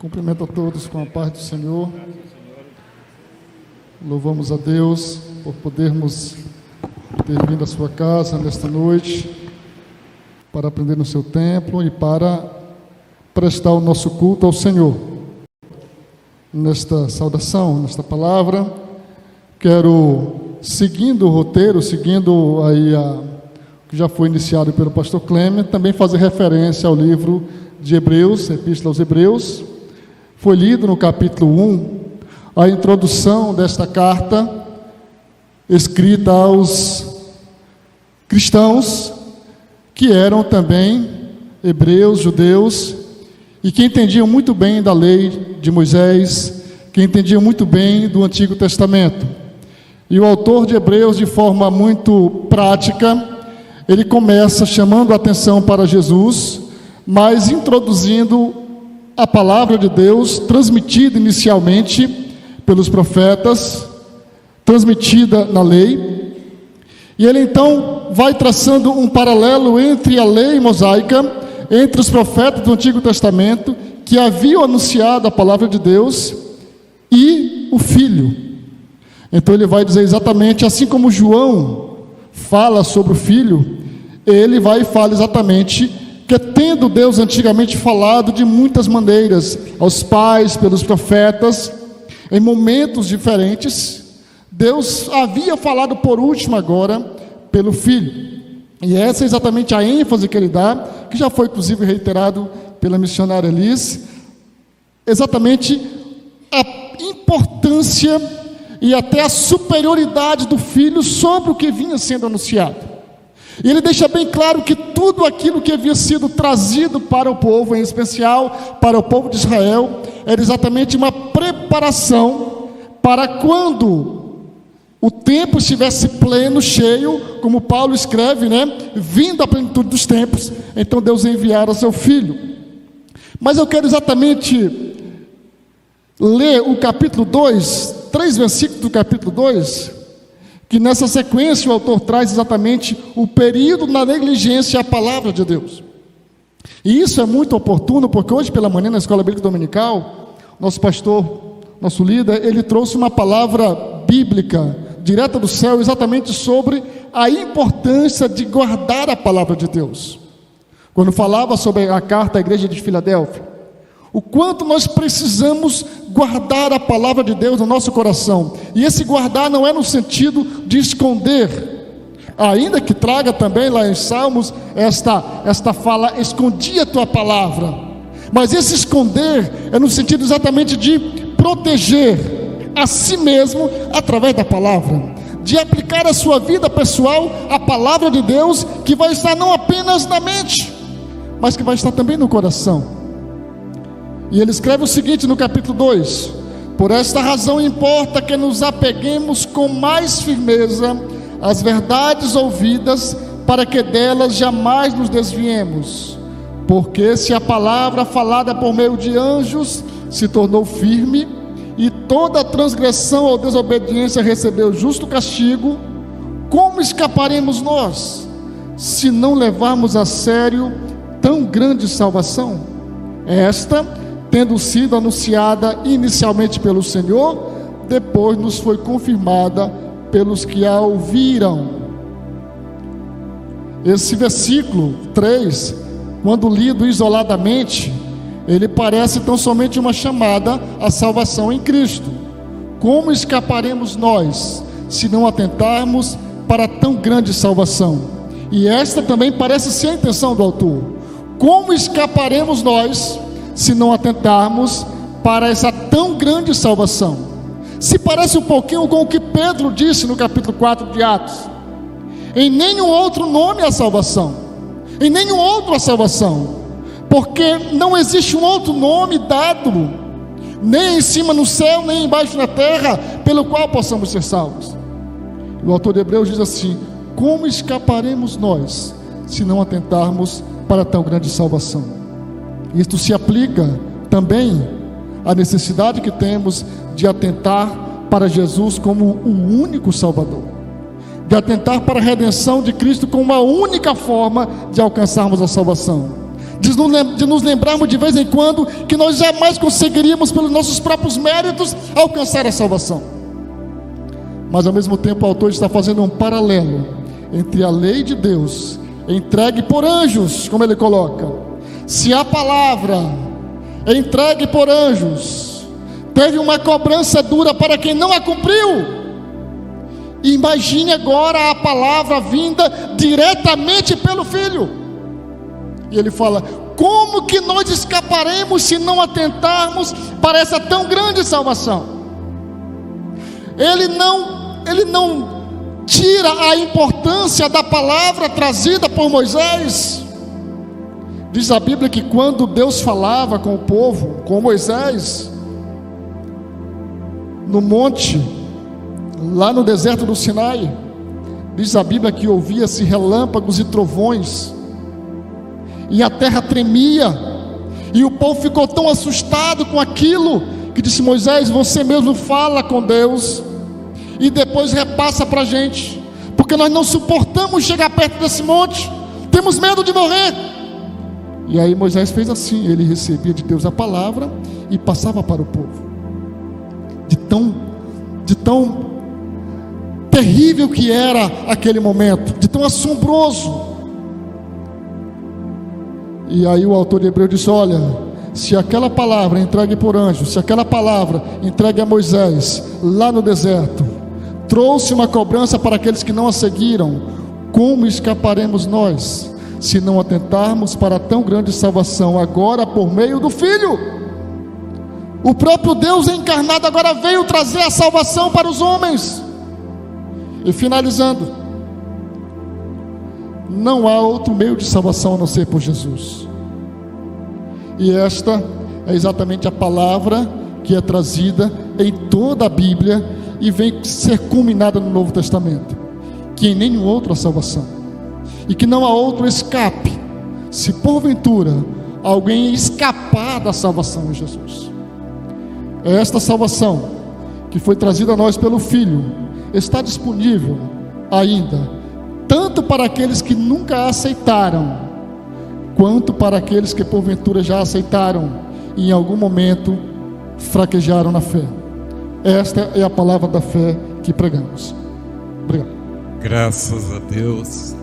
Cumprimento a todos com a paz do Senhor. Louvamos a Deus por podermos ter vindo à sua casa nesta noite para aprender no seu templo e para prestar o nosso culto ao Senhor. Nesta saudação, nesta palavra, quero, seguindo o roteiro, seguindo aí o que já foi iniciado pelo pastor Clemente, também fazer referência ao livro de Hebreus, Epístola aos Hebreus. Foi lido no capítulo 1, a introdução desta carta, escrita aos cristãos, que eram também hebreus, judeus, e que entendiam muito bem da lei de Moisés, que entendiam muito bem do Antigo Testamento. E o autor de Hebreus, de forma muito prática, ele começa chamando a atenção para Jesus, mas introduzindo a palavra de Deus, transmitida inicialmente pelos profetas, transmitida na lei, e ele então vai traçando um paralelo entre a lei mosaica, entre os profetas do Antigo Testamento, que haviam anunciado a palavra de Deus, e o Filho. Então ele vai dizer exatamente, assim como João fala sobre o Filho, ele vai e fala exatamente que, tendo Deus antigamente falado de muitas maneiras aos pais, pelos profetas, em momentos diferentes, Deus havia falado por último agora pelo Filho. E essa é exatamente a ênfase que ele dá, que já foi inclusive reiterado pela missionária Liz, exatamente a importância e até a superioridade do Filho sobre o que vinha sendo anunciado. E ele deixa bem claro que tudo aquilo que havia sido trazido para o povo, em especial para o povo de Israel, era exatamente uma preparação para quando o tempo estivesse pleno, cheio, como Paulo escreve, vindo à plenitude dos tempos, então Deus enviara seu Filho. Mas eu quero exatamente ler o capítulo 2, 3 versículos do capítulo 2, que nessa sequência o autor traz exatamente o período na negligência à palavra de Deus. E isso é muito oportuno, porque hoje pela manhã na Escola Bíblica Dominical, nosso pastor, nosso líder, ele trouxe uma palavra bíblica, direta do céu, exatamente sobre a importância de guardar a palavra de Deus. Quando falava sobre a carta à igreja de Filadélfia, o quanto nós precisamos guardar a palavra de Deus no nosso coração. E esse guardar não é no sentido de esconder, ainda que traga também lá em Salmos esta fala, escondi a tua palavra. Mas esse esconder é no sentido exatamente de proteger a si mesmo através da palavra, de aplicar a sua vida pessoal à palavra de Deus, que vai estar não apenas na mente, mas que vai estar também no coração. E ele escreve o seguinte no capítulo 2: por esta razão importa que nos apeguemos com mais firmeza às verdades ouvidas, para que delas jamais nos desviemos. Porque se a palavra falada por meio de anjos se tornou firme, e toda transgressão ou desobediência recebeu justo castigo, como escaparemos nós, se não levarmos a sério tão grande salvação? Esta, tendo sido anunciada inicialmente pelo Senhor, depois nos foi confirmada pelos que a ouviram. Esse versículo 3, quando lido isoladamente, ele parece tão somente uma chamada à salvação em Cristo. Como escaparemos nós, se não atentarmos para tão grande salvação? E esta também parece ser a intenção do autor. Como escaparemos nós, se não atentarmos para essa tão grande salvação? Se parece um pouquinho com o que Pedro disse no capítulo 4 de Atos: em nenhum outro nome há salvação, em nenhum outro há salvação, porque não existe um outro nome dado, nem em cima no céu, nem embaixo na terra, pelo qual possamos ser salvos. O autor de Hebreus diz assim: como escaparemos nós, se não atentarmos para tão grande salvação? Isto se aplica também à necessidade que temos de atentar para Jesus como o único Salvador, de atentar para a redenção de Cristo como a única forma de alcançarmos a salvação, de nos lembrarmos de vez em quando que nós jamais conseguiríamos, pelos nossos próprios méritos, alcançar a salvação. Mas ao mesmo tempo o autor está fazendo um paralelo entre a lei de Deus, entregue por anjos, como ele coloca. Se a palavra entregue por anjos teve uma cobrança dura para quem não a cumpriu, imagine agora a palavra vinda diretamente pelo Filho. E ele fala: como que nós escaparemos se não atentarmos para essa tão grande salvação? Ele não tira a importância da palavra trazida por Moisés. Diz a Bíblia que quando Deus falava com o povo, com Moisés, no monte, lá no deserto do Sinai, diz a Bíblia que ouvia-se relâmpagos e trovões, e a terra tremia, e o povo ficou tão assustado com aquilo, que disse: Moisés, você mesmo fala com Deus, e depois repassa para a gente, porque nós não suportamos chegar perto desse monte, temos medo de morrer. E aí Moisés fez assim, ele recebia de Deus a palavra, e passava para o povo. De tão terrível que era aquele momento, de tão assombroso. E aí o autor de Hebreus disse: olha, se aquela palavra entregue por anjo, se aquela palavra entregue a Moisés lá no deserto trouxe uma cobrança para aqueles que não a seguiram, como escaparemos nós, se não atentarmos para tão grande salvação, agora por meio do Filho? O próprio Deus encarnado agora veio trazer a salvação para os homens. E finalizando, não há outro meio de salvação a não ser por Jesus. E esta é exatamente a palavra que é trazida em toda a Bíblia e vem ser culminada no Novo Testamento, que em nenhum outro há salvação, e que não há outro escape, se porventura alguém escapar da salvação em Jesus. Esta salvação que foi trazida a nós pelo Filho está disponível ainda, tanto para aqueles que nunca a aceitaram, quanto para aqueles que porventura já aceitaram e em algum momento fraquejaram na fé. Esta é a palavra da fé que pregamos. Obrigado. Graças a Deus.